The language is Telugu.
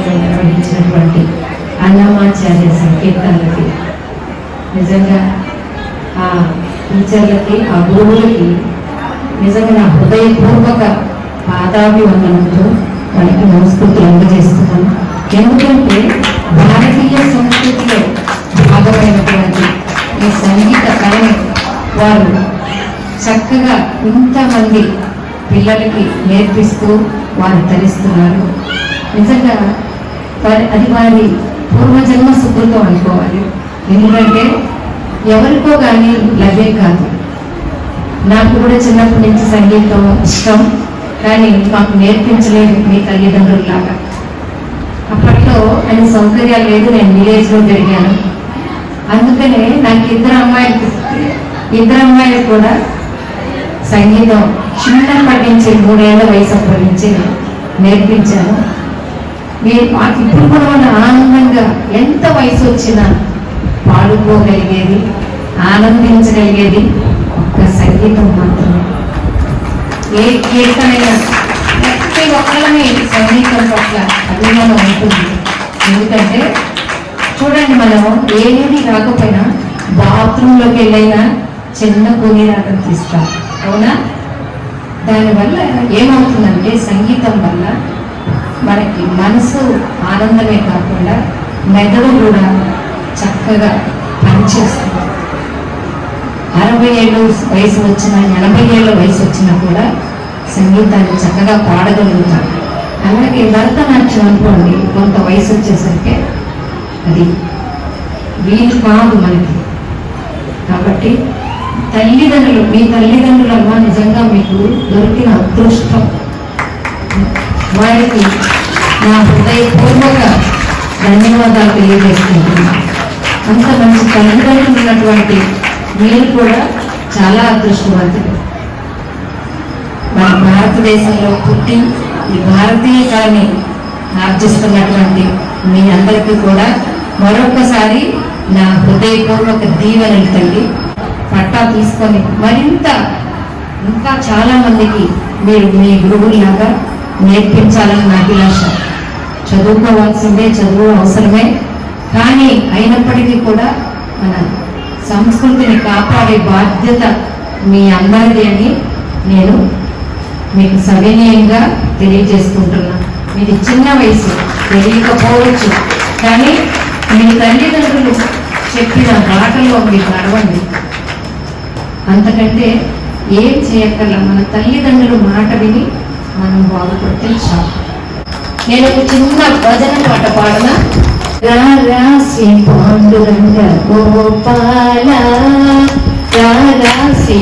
కార్యక్రమాన్ని నిర్వహించినటువంటి అన్నమాచార్య సంకీర్తనలకి నిజంగా ఆ టీచర్లకి, ఆ గురువులకి నిజంగా నా హృదయపూర్వక పాదాభివందనంతో వాళ్ళకి నమస్కృతులు అందజేస్తున్నాను. ఎందుకంటే భారతీయ సంస్కృతిలో భాగమైనటువంటి ఈ సంగీత కళని వారు చక్కగా ఇంతమంది పిల్లలకి నేర్పిస్తూ వారు తరిస్తున్నారు. నిజంగా అది వారి పూర్వజన్మ సుకృతం అనుకోవాలి. ఎందుకంటే ఎవరికో కానీ లభ్యం కాదు. నాకు కూడా చిన్నప్పటి నుంచి సంగీతం ఇష్టం, కానీ మాకు నేర్పించలేదు మీ తల్లిదండ్రులలాగా. అప్పట్లో అన్ని సౌకర్యాలు లేదు, నేను విలేజ్లో పెరిగాను. అందుకనే నాకు ఇద్దరు అమ్మాయిలు కూడా సంగీతం చిన్నప్పటి నుంచి 3 ఏళ్ల వయసు అప్పటి నుంచి నేర్పించాను. మాకు ఇప్పుడు కూడా ఆనందంగా ఎంత వయసు వచ్చినా పాడుకోగలిగేది, ఆనందించగలిగేది ఒక్క సంగీతం మాత్రమే. ఏ కీర్తనైనా ప్రతి ఒక్కరిని సంగీతం పట్ల అభిమానం ఉంటుంది. ఎందుకంటే చూడండి, మనం ఏది రాకపోయినా బాత్రూంలోకి వెళ్ళైనా చిన్న కూని రాగం తీస్తాం, అవునా? దానివల్ల ఏమవుతుందంటే సంగీతం వల్ల మనకి మనసు ఆనందమే కాకుండా మెదడు కూడా చక్కగా పనిచేస్తుంది. 60 ఏళ్ళ వయసు వచ్చినా 80 ఏళ్ళ వయసు వచ్చినా కూడా సంగీతాన్ని చక్కగా పాడగలుగుతాం. అలాగే భరతనాట్యం అనుకోండి, కొంత వయసు వచ్చేసరికి అది వీలు కాదు మనకి. కాబట్టి తల్లిదండ్రులు, మీ తల్లిదండ్రులమ్మ నిజంగా మీకు దొరికిన అదృష్టం. వారికి నా హృదయపూర్వక ధన్యవాదాలు తెలియజేసుకుంటున్నాను. అంత మంచి తల్లిదండ్రులు ఉన్నటువంటి మీరు కూడా చాలా అదృష్టవంతులు. మన భారతదేశంలో పుట్టి ఈ భారతీయ కళని ఆర్జిస్తున్నటువంటి మీ అందరికీ కూడా మరొకసారి నా హృదయపూర్వక దీవెనలు తల్లి. పట్టా తీసుకొని ఇంకా చాలా మందికి మీరు మీ గురువులాగా నేర్పించాలని నా అభిలాష. చదువుకోవాల్సిందే, చదువు అవసరమే, కానీ అయినప్పటికీ కూడా మన సంస్కృతిని కాపాడే బాధ్యత మీ అందరిది అని నేను మీకు సవినయంగా తెలియజేసుకుంటున్నాను. మీది చిన్న వయసు, తెలియకపోవచ్చు, కానీ మీ తల్లిదండ్రులు చెప్పిన బాటలో మీరు నడవండి. అంతకంటే ఏం చేయక్కర్లా, మన తల్లిదండ్రులు మాట విని మనం బాగుపడితే చాలు. నేను ఒక చిన్న భజన పాట పాడనా? రారా శ్రీ పాండురంగ గోపాల, రారా శ్రీ